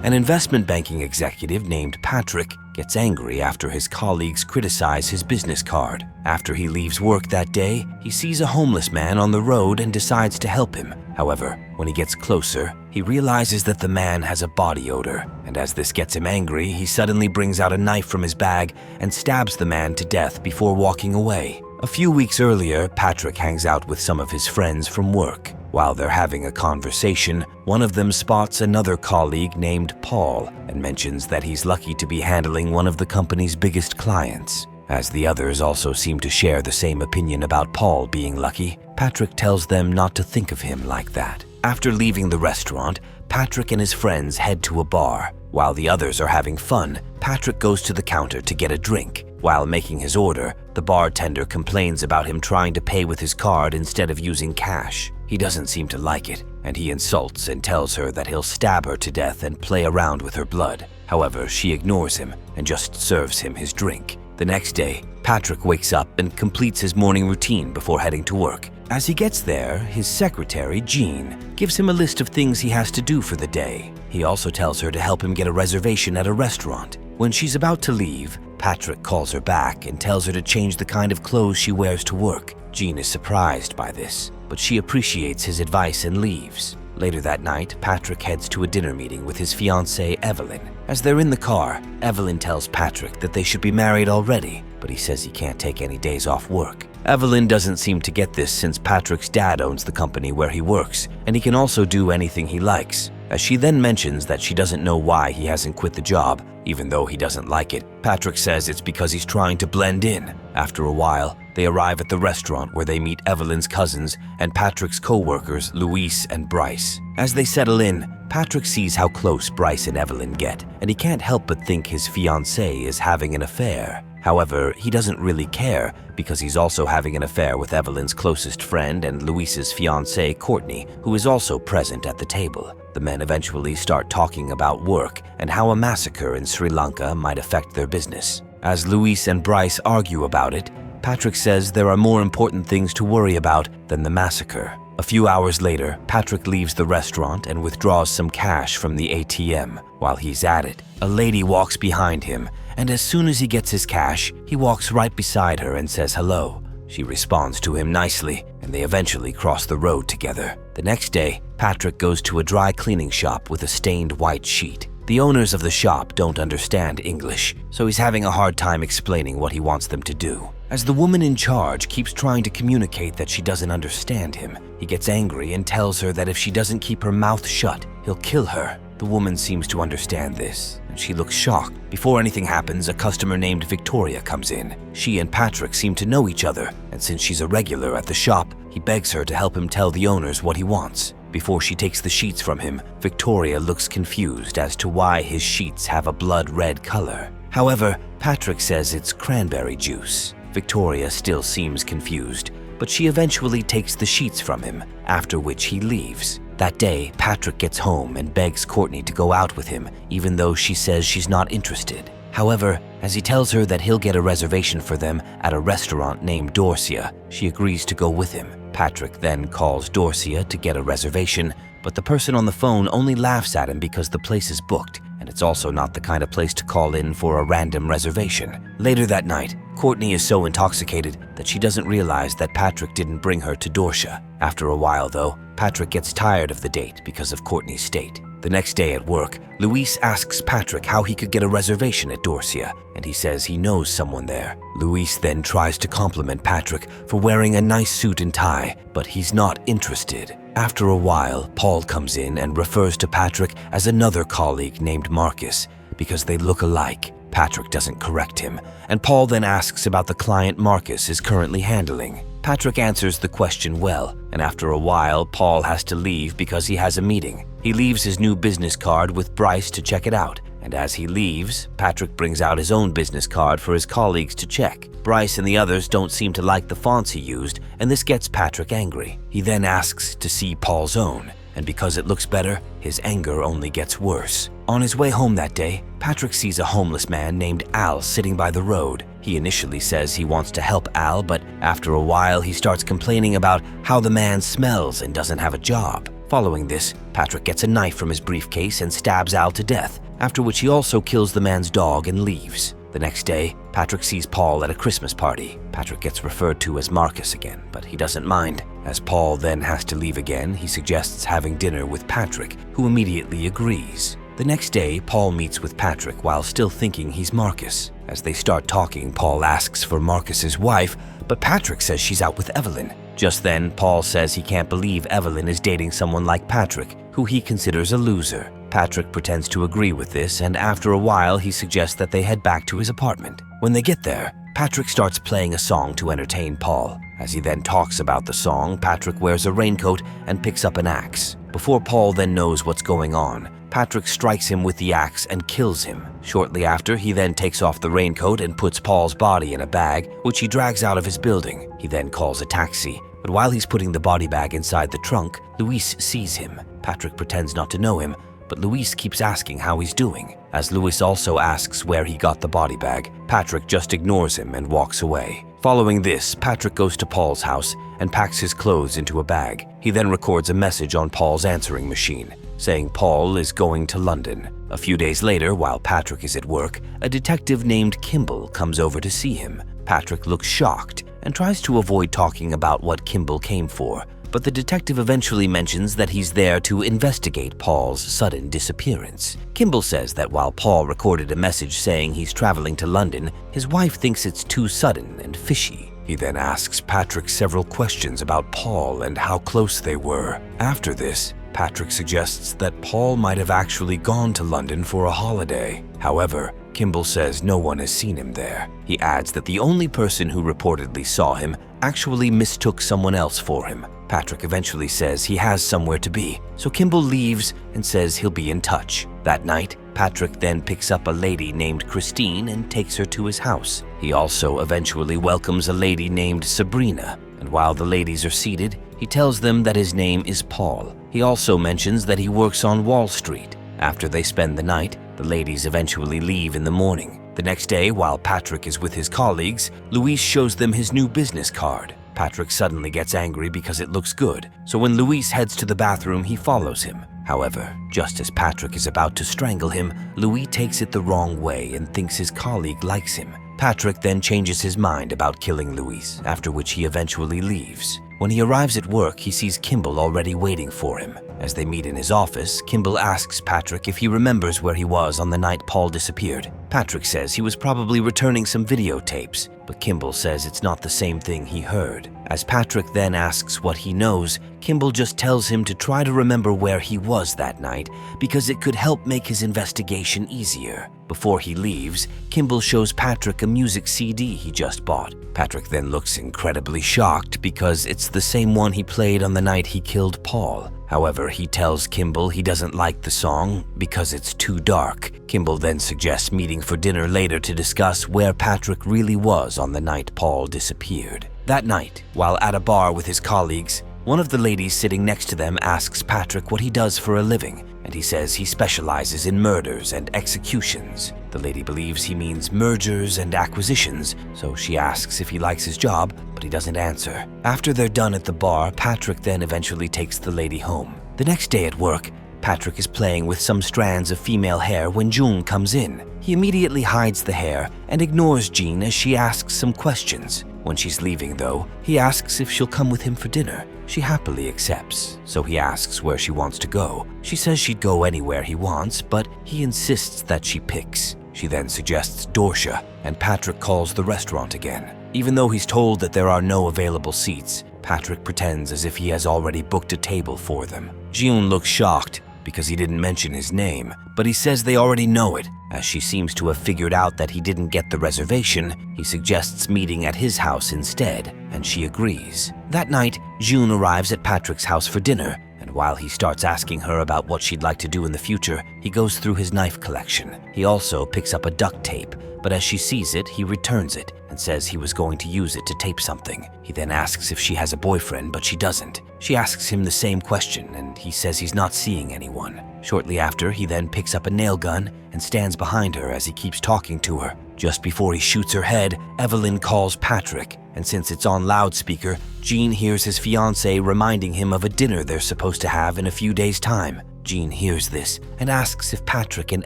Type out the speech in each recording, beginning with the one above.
An investment banking executive named Patrick gets angry after his colleagues criticize his business card. After he leaves work that day, he sees a homeless man on the road and decides to help him. However, when he gets closer, he realizes that the man has a body odor, and as this gets him angry, he suddenly brings out a knife from his bag and stabs the man to death before walking away. A few weeks earlier, Patrick hangs out with some of his friends from work. While they're having a conversation, one of them spots another colleague named Paul and mentions that he's lucky to be handling one of the company's biggest clients. As the others also seem to share the same opinion about Paul being lucky, Patrick tells them not to think of him like that. After leaving the restaurant, Patrick and his friends head to a bar. While the others are having fun, Patrick goes to the counter to get a drink. While making his order, the bartender complains about him trying to pay with his card instead of using cash. He doesn't seem to like it, and he insults and tells her that he'll stab her to death and play around with her blood. However, she ignores him and just serves him his drink. The next day, Patrick wakes up and completes his morning routine before heading to work. As he gets there, his secretary, Jean, gives him a list of things he has to do for the day. He also tells her to help him get a reservation at a restaurant. When she's about to leave, Patrick calls her back and tells her to change the kind of clothes she wears to work. Jean is surprised by this, but she appreciates his advice and leaves. Later that night, Patrick heads to a dinner meeting with his fiancée, Evelyn. As they're in the car, Evelyn tells Patrick that they should be married already, but he says he can't take any days off work. Evelyn doesn't seem to get this since Patrick's dad owns the company where he works, and he can also do anything he likes. As she then mentions that she doesn't know why he hasn't quit the job, even though he doesn't like it, Patrick says it's because he's trying to blend in. After a while, they arrive at the restaurant where they meet Evelyn's cousins and Patrick's co-workers, Luis and Bryce. As they settle in, Patrick sees how close Bryce and Evelyn get, and he can't help but think his fiancée is having an affair. However, he doesn't really care because he's also having an affair with Evelyn's closest friend and Luis's fiancée, Courtney, who is also present at the table. The men eventually start talking about work and how a massacre in Sri Lanka might affect their business. As Luis and Bryce argue about it, Patrick says there are more important things to worry about than the massacre. A few hours later, Patrick leaves the restaurant and withdraws some cash from the ATM. While he's at it, a lady walks behind him, and as soon as he gets his cash, he walks right beside her and says hello. She responds to him nicely, and they eventually cross the road together. The next day, Patrick goes to a dry cleaning shop with a stained white sheet. The owners of the shop don't understand English, so he's having a hard time explaining what he wants them to do. As the woman in charge keeps trying to communicate that she doesn't understand him, he gets angry and tells her that if she doesn't keep her mouth shut, he'll kill her. The woman seems to understand this, and she looks shocked. Before anything happens, a customer named Victoria comes in. She and Patrick seem to know each other, and since she's a regular at the shop, he begs her to help him tell the owners what he wants. Before she takes the sheets from him, Victoria looks confused as to why his sheets have a blood red color. However, Patrick says it's cranberry juice. Victoria still seems confused, but she eventually takes the sheets from him, after which he leaves. That day, Patrick gets home and begs Courtney to go out with him, even though she says she's not interested. However, as he tells her that he'll get a reservation for them at a restaurant named Dorsia, she agrees to go with him. Patrick then calls Dorsia to get a reservation, but the person on the phone only laughs at him because the place is booked, and it's also not the kind of place to call in for a random reservation. Later that night, Courtney is so intoxicated that she doesn't realize that Patrick didn't bring her to Dorsia. After a while, though, Patrick gets tired of the date because of Courtney's state. The next day at work, Luis asks Patrick how he could get a reservation at Dorsia, and he says he knows someone there. Luis then tries to compliment Patrick for wearing a nice suit and tie, but he's not interested. After a while, Paul comes in and refers to Patrick as another colleague named Marcus because they look alike. Patrick doesn't correct him, and Paul then asks about the client Marcus is currently handling. Patrick answers the question well, and after a while, Paul has to leave because he has a meeting. He leaves his new business card with Bryce to check it out, and as he leaves, Patrick brings out his own business card for his colleagues to check. Bryce and the others don't seem to like the fonts he used, and this gets Patrick angry. He then asks to see Paul's own, and because it looks better, his anger only gets worse. On his way home that day, Patrick sees a homeless man named Al sitting by the road. He initially says he wants to help Al, but after a while he starts complaining about how the man smells and doesn't have a job. Following this, Patrick gets a knife from his briefcase and stabs Al to death, after which he also kills the man's dog and leaves. The next day, Patrick sees Paul at a Christmas party. Patrick gets referred to as Marcus again, but he doesn't mind. As Paul then has to leave again, he suggests having dinner with Patrick, who immediately agrees. The next day, Paul meets with Patrick while still thinking he's Marcus. As they start talking, Paul asks for Marcus's wife, but Patrick says she's out with Evelyn. Just then, Paul says he can't believe Evelyn is dating someone like Patrick, who he considers a loser. Patrick pretends to agree with this, and after a while, he suggests that they head back to his apartment. When they get there, Patrick starts playing a song to entertain Paul. As he then talks about the song, Patrick wears a raincoat and picks up an axe. Before Paul then knows what's going on, Patrick strikes him with the axe and kills him. Shortly after, he then takes off the raincoat and puts Paul's body in a bag, which he drags out of his building. He then calls a taxi, but while he's putting the body bag inside the trunk, Luis sees him. Patrick pretends not to know him, but Luis keeps asking how he's doing. As Luis also asks where he got the body bag, Patrick just ignores him and walks away. Following this, Patrick goes to Paul's house and packs his clothes into a bag. He then records a message on Paul's answering machine, saying Paul is going to London. A few days later, while Patrick is at work, a detective named Kimble comes over to see him. Patrick looks shocked and tries to avoid talking about what Kimble came for, but the detective eventually mentions that he's there to investigate Paul's sudden disappearance. Kimble says that while Paul recorded a message saying he's traveling to London, his wife thinks it's too sudden and fishy. He then asks Patrick several questions about Paul and how close they were. After this, Patrick suggests that Paul might have actually gone to London for a holiday. However, Kimble says no one has seen him there. He adds that the only person who reportedly saw him actually mistook someone else for him. Patrick eventually says he has somewhere to be, so Kimble leaves and says he'll be in touch. That night, Patrick then picks up a lady named Christine and takes her to his house. He also eventually welcomes a lady named Sabrina, and while the ladies are seated, he tells them that his name is Paul. He also mentions that he works on Wall Street. After they spend the night, the ladies eventually leave in the morning. The next day, while Patrick is with his colleagues, Luis shows them his new business card. Patrick suddenly gets angry because it looks good, so when Luis heads to the bathroom, he follows him. However, just as Patrick is about to strangle him, Luis takes it the wrong way and thinks his colleague likes him. Patrick then changes his mind about killing Luis, after which he eventually leaves. When he arrives at work, he sees Kimble already waiting for him. As they meet in his office, Kimble asks Patrick if he remembers where he was on the night Paul disappeared. Patrick says he was probably returning some videotapes, but Kimble says it's not the same thing he heard. As Patrick then asks what he knows, Kimble just tells him to try to remember where he was that night because it could help make his investigation easier. Before he leaves, Kimble shows Patrick a music CD he just bought. Patrick then looks incredibly shocked because it's the same one he played on the night he killed Paul. However, he tells Kimble he doesn't like the song because it's too dark. Kimble then suggests meeting for dinner later to discuss where Patrick really was on the night Paul disappeared. That night, while at a bar with his colleagues, one of the ladies sitting next to them asks Patrick what he does for a living, and he says he specializes in murders and executions. The lady believes he means mergers and acquisitions, so she asks if he likes his job, but he doesn't answer. After they're done at the bar, Patrick then eventually takes the lady home. The next day at work, Patrick is playing with some strands of female hair when June comes in. He immediately hides the hair and ignores Jean as she asks some questions. When she's leaving, though, he asks if she'll come with him for dinner. She happily accepts, so he asks where she wants to go. She says she'd go anywhere he wants, but he insists that she picks. She then suggests Dorsia, and Patrick calls the restaurant again. Even though he's told that there are no available seats, Patrick pretends as if he has already booked a table for them. June looks shocked because he didn't mention his name, but he says they already know it. As she seems to have figured out that he didn't get the reservation, he suggests meeting at his house instead, and she agrees. That night, June arrives at Patrick's house for dinner, and while he starts asking her about what she'd like to do in the future, he goes through his knife collection. He also picks up a duct tape, but as she sees it, he returns it and says he was going to use it to tape something. He then asks if she has a boyfriend, but she doesn't. She asks him the same question, and he says he's not seeing anyone. Shortly after, he then picks up a nail gun and stands behind her as he keeps talking to her. Just before he shoots her head, Evelyn calls Patrick, and since it's on loudspeaker, Gene hears his fiance reminding him of a dinner they're supposed to have in a few days' time. Gene hears this and asks if Patrick and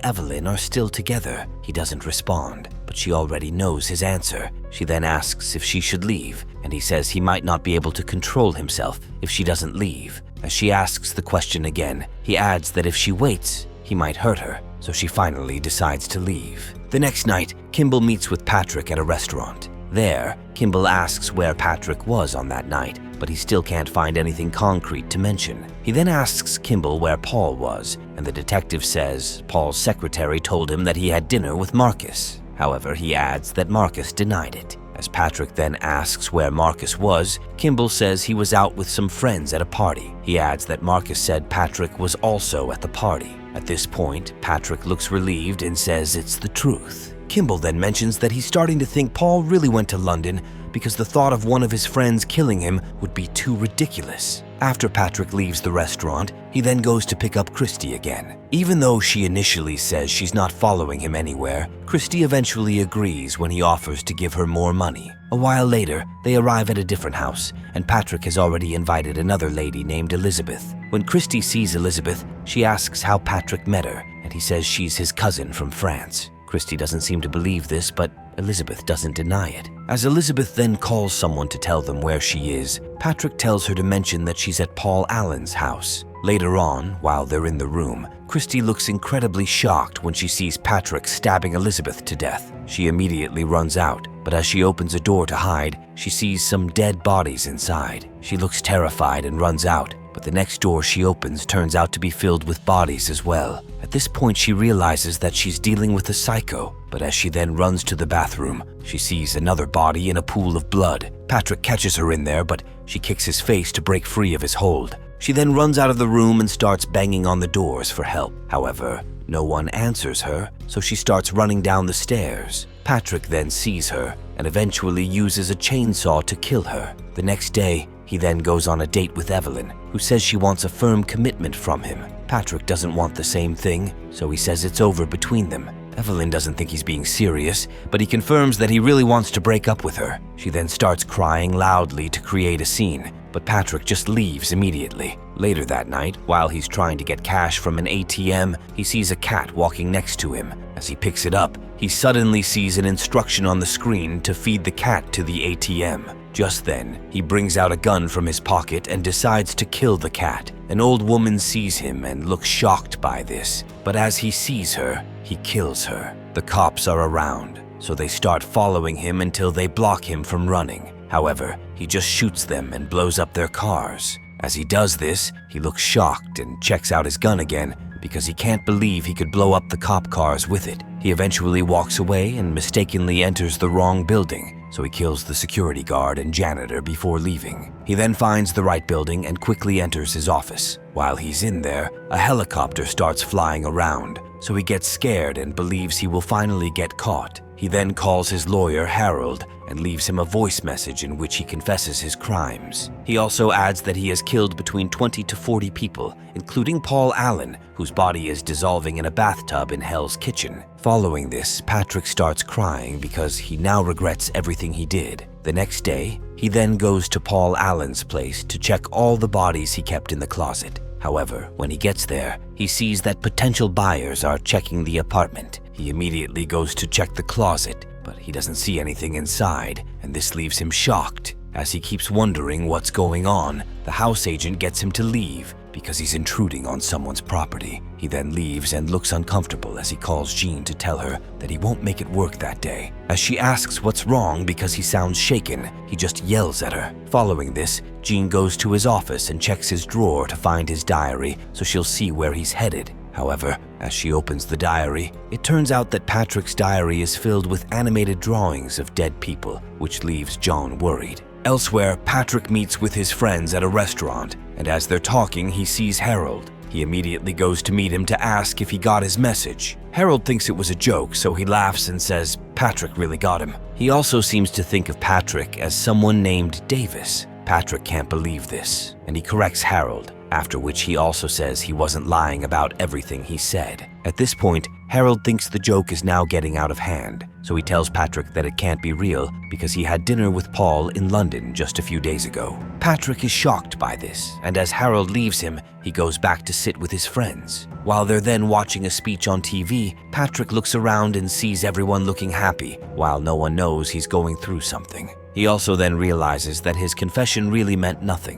Evelyn are still together. He doesn't respond, but she already knows his answer. She then asks if she should leave, and he says he might not be able to control himself if she doesn't leave. As she asks the question again, he adds that if she waits, he might hurt her, so she finally decides to leave. The next night, Kimble meets with Patrick at a restaurant. There, Kimble asks where Patrick was on that night, but he still can't find anything concrete to mention. He then asks Kimble where Paul was, and the detective says Paul's secretary told him that he had dinner with Marcus. However, he adds that Marcus denied it. As Patrick then asks where Marcus was, Kimble says he was out with some friends at a party. He adds that Marcus said Patrick was also at the party. At this point, Patrick looks relieved and says it's the truth. Kimble then mentions that he's starting to think Paul really went to London because the thought of one of his friends killing him would be too ridiculous. After Patrick leaves the restaurant, he then goes to pick up Christy again. Even though she initially says she's not following him anywhere, Christy eventually agrees when he offers to give her more money. A while later, they arrive at a different house, and Patrick has already invited another lady named Elizabeth. When Christy sees Elizabeth, she asks how Patrick met her, and he says she's his cousin from France. Christy doesn't seem to believe this, but Elizabeth doesn't deny it. As Elizabeth then calls someone to tell them where she is, Patrick tells her to mention that she's at Paul Allen's house. Later on, while they're in the room, Christy looks incredibly shocked when she sees Patrick stabbing Elizabeth to death. She immediately runs out, but as she opens a door to hide, she sees some dead bodies inside. She looks terrified and runs out, but the next door she opens turns out to be filled with bodies as well. At this point, she realizes that she's dealing with a psycho, but as she then runs to the bathroom, she sees another body in a pool of blood. Patrick catches her in there, but she kicks his face to break free of his hold. She then runs out of the room and starts banging on the doors for help. However, no one answers her, so she starts running down the stairs. Patrick then sees her and eventually uses a chainsaw to kill her. The next day, he then goes on a date with Evelyn, who says she wants a firm commitment from him. Patrick doesn't want the same thing, so he says it's over between them. Evelyn doesn't think he's being serious, but he confirms that he really wants to break up with her. She then starts crying loudly to create a scene, but Patrick just leaves immediately. Later that night, while he's trying to get cash from an ATM, he sees a cat walking next to him. As he picks it up, he suddenly sees an instruction on the screen to feed the cat to the ATM. Just then, he brings out a gun from his pocket and decides to kill the cat. An old woman sees him and looks shocked by this, but as he sees her, he kills her. The cops are around, so they start following him until they block him from running. However, he just shoots them and blows up their cars. As he does this, he looks shocked and checks out his gun again because he can't believe he could blow up the cop cars with it. He eventually walks away and mistakenly enters the wrong building, so he kills the security guard and janitor before leaving. He then finds the right building and quickly enters his office. While he's in there, a helicopter starts flying around, so he gets scared and believes he will finally get caught. He then calls his lawyer, Harold, and leaves him a voice message in which he confesses his crimes. He also adds that he has killed between 20 to 40 people, including Paul Allen, whose body is dissolving in a bathtub in Hell's Kitchen. Following this, Patrick starts crying because he now regrets everything he did. The next day, he then goes to Paul Allen's place to check all the bodies he kept in the closet. However, when he gets there, he sees that potential buyers are checking the apartment. He immediately goes to check the closet, but he doesn't see anything inside, and this leaves him shocked. As he keeps wondering what's going on, the house agent gets him to leave because he's intruding on someone's property. He then leaves and looks uncomfortable as he calls Jean to tell her that he won't make it work that day. As she asks what's wrong because he sounds shaken, he just yells at her. Following this, Jean goes to his office and checks his drawer to find his diary so she'll see where he's headed. However, as she opens the diary, it turns out that Patrick's diary is filled with animated drawings of dead people, which leaves John worried. Elsewhere, Patrick meets with his friends at a restaurant, and as they're talking, he sees Harold. He immediately goes to meet him to ask if he got his message. Harold thinks it was a joke, so he laughs and says Patrick really got him. He also seems to think of Patrick as someone named Davis. Patrick can't believe this, and he corrects Harold. after which he also says he wasn't lying about everything he said. At this point, Harold thinks the joke is now getting out of hand, so he tells Patrick that it can't be real because he had dinner with Paul in London just a few days ago. Patrick is shocked by this, and as Harold leaves him, he goes back to sit with his friends. While they're then watching a speech on TV, Patrick looks around and sees everyone looking happy, while no one knows he's going through something. He also then realizes that his confession really meant nothing,